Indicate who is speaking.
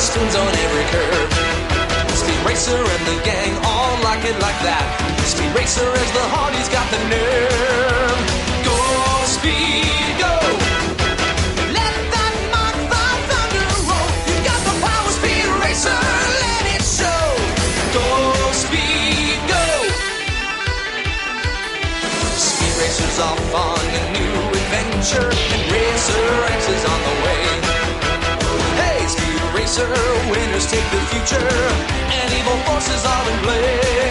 Speaker 1: spins on every curve. Speed Racer and the gang all like it like that. Speed Racer as the Hardy's got the nerve. Go, Speed, go! Let that Mach 5 thunder roll. You got the power, Speed Racer, let it show. Go, Speed, go! Speed Racer's off on a new adventure, and Racer X is on the way. Hey, Speed Racer, winners take the future, and evil forces are in play.